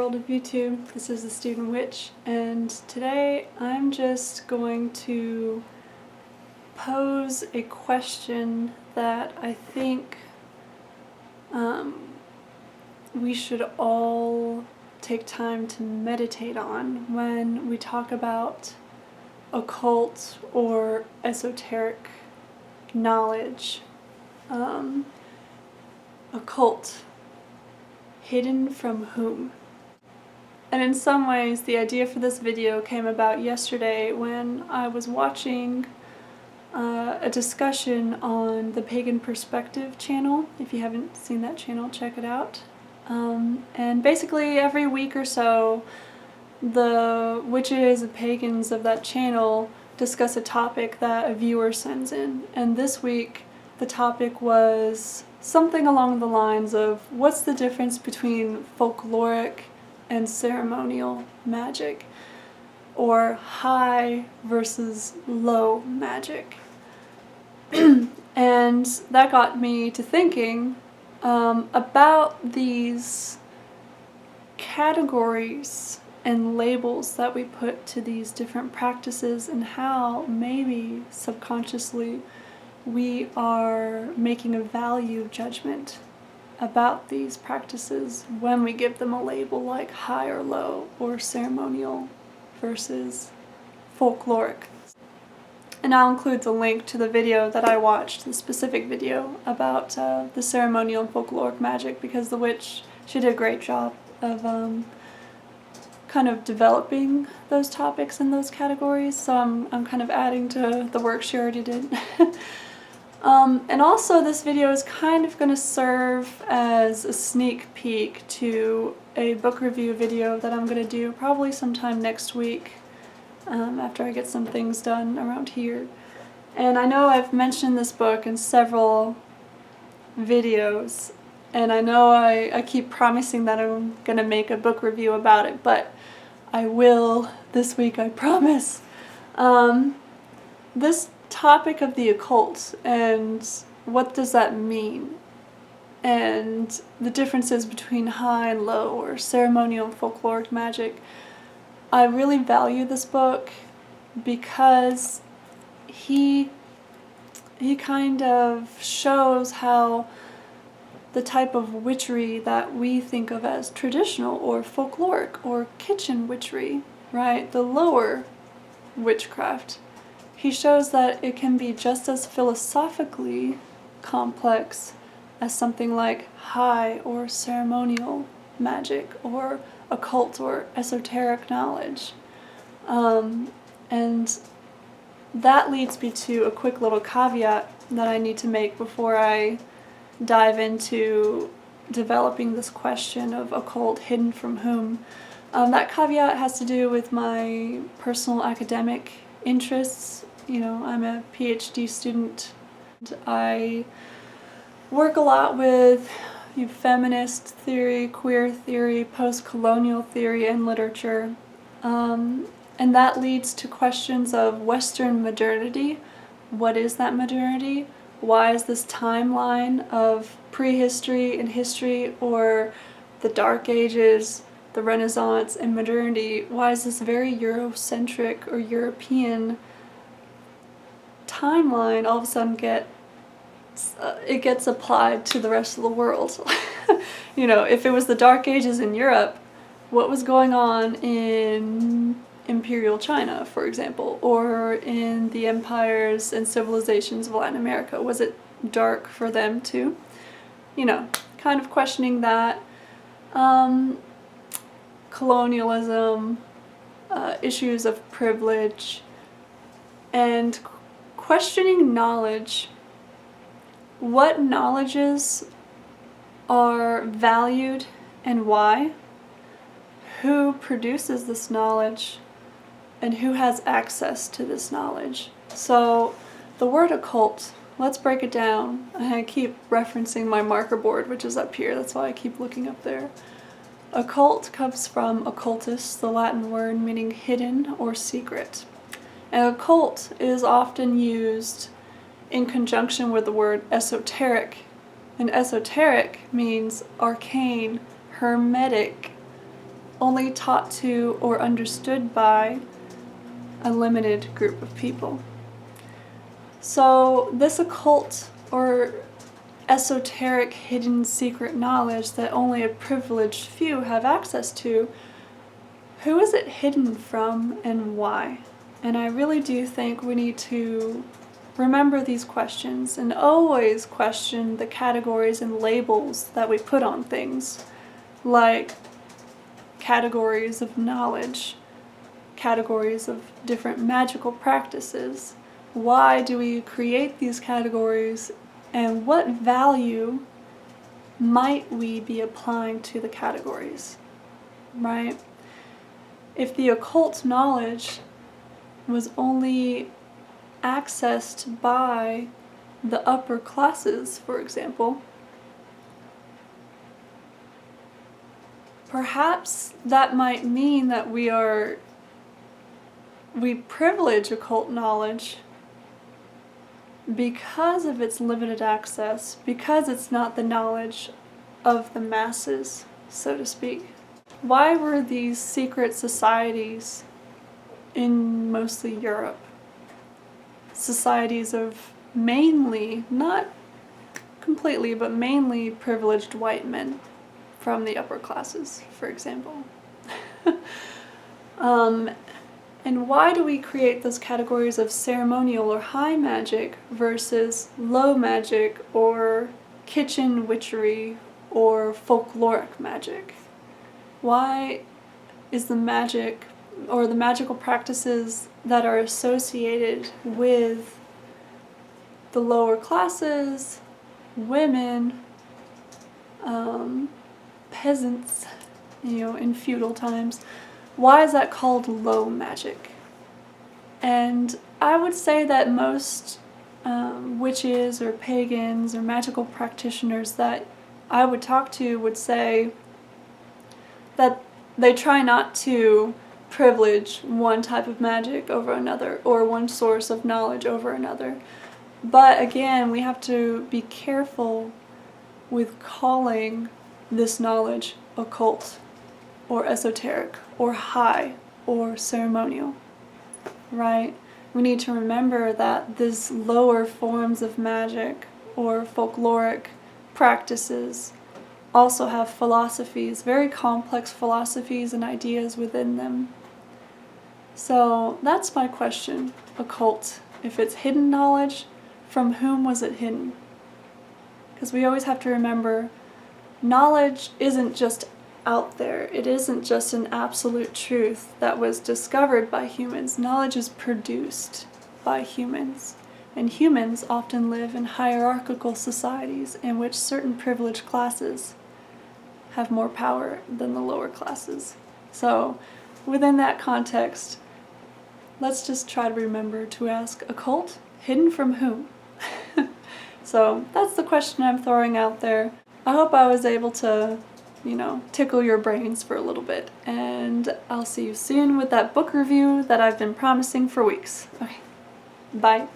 world of YouTube. This is the Student Witch, and today I'm just going to pose a question that I think we should all take time to meditate on when we talk about occult or esoteric knowledge. Occult. Hidden from whom? And in some ways, the idea for this video came about yesterday when I was watching a discussion on the Pagan Perspective channel. If you haven't seen that channel, check it out. And basically every week or so, the witches and pagans of that channel discuss a topic that a viewer sends in. And this week, the topic was something along the lines of, what's the difference between folkloric and ceremonial magic, or high versus low magic? And that got me to thinking about these categories and labels that we put to these different practices, and how maybe subconsciously we are making a value judgment about these practices when we give them a label like high or low, or ceremonial versus folkloric. And I'll include the link to the video that I watched, the specific video about the ceremonial and folkloric magic, because the witch, she did a great job of kind of developing those topics and those categories, so I'm kind of adding to the work she already did. And also this video is kind of going to serve as a sneak peek to a book review video that I'm going to do probably sometime next week, after I get some things done around here. And I know I've mentioned this book in several videos, and I know I keep promising that I'm going to make a book review about it, but I will this week, I promise. This topic of the occult, and what does that mean, and the differences between high and low, or ceremonial and folkloric magic. I really value this book because he kind of shows how the type of witchery that we think of as traditional or folkloric or kitchen witchery, right, the lower witchcraft, he shows that it can be just as philosophically complex as something like high or ceremonial magic, or occult or esoteric knowledge. And that leads me to a quick little caveat that I need to make before I dive into developing this question of occult hidden from whom. That caveat has to do with my personal academic interests. You know, I'm a PhD student. I work a lot with feminist theory, queer theory, post-colonial theory, and literature. And that leads to questions of Western modernity. What is that modernity? Why is this timeline of prehistory and history, or the Dark Ages, the Renaissance, and modernity, why is this very Eurocentric or European timeline all of a sudden it gets applied to the rest of the world? You know, if it was the Dark Ages in Europe, what was going on in Imperial China, for example, or in the empires and civilizations of Latin America? Was it dark for them too? You know, kind of questioning that. Colonialism, issues of privilege, and questioning knowledge. What knowledges are valued and why? Who produces this knowledge? And who has access to this knowledge? So the word occult, let's break it down. I keep referencing my marker board, which is up here. That's why I keep looking up there. Occult comes from occultus, the Latin word meaning hidden or secret. And occult is often used in conjunction with the word esoteric. And esoteric means arcane, hermetic, only taught to or understood by a limited group of people. So this occult or esoteric hidden secret knowledge that only a privileged few have access to, who is it hidden from and why? And I really do think we need to remember these questions and always question the categories and labels that we put on things, like categories of knowledge, categories of different magical practices. Why do we create these categories, and what value might we be applying to the categories, right? If the occult knowledge was only accessed by the upper classes, for example, perhaps that might mean that we privilege occult knowledge because of its limited access, because it's not the knowledge of the masses, so to speak. Why were these secret societies in mostly Europe? Societies of mainly, not completely, but mainly privileged white men from the upper classes, for example. And why do we create those categories of ceremonial or high magic versus low magic or kitchen witchery or folkloric magic? Why is the magic or the magical practices that are associated with the lower classes, women, peasants, in feudal times, why is that called low magic? And I would say that most witches or pagans or magical practitioners that I would talk to would say that they try not to privilege one type of magic over another or one source of knowledge over another. But again, we have to be careful with calling this knowledge occult or esoteric or high or ceremonial, right? We need to remember that these lower forms of magic or folkloric practices also have philosophies, very complex philosophies and ideas within them. So that's my question, occult. If it's hidden knowledge, from whom was it hidden? Because we always have to remember, knowledge isn't just out there. It isn't just an absolute truth that was discovered by humans. Knowledge is produced by humans. And humans often live in hierarchical societies in which certain privileged classes have more power than the lower classes. So, within that context, let's just try to remember to ask, occult, hidden from whom? So, that's the question I'm throwing out there. I hope I was able to, tickle your brains for a little bit. And I'll see you soon with that book review that I've been promising for weeks. Okay, bye.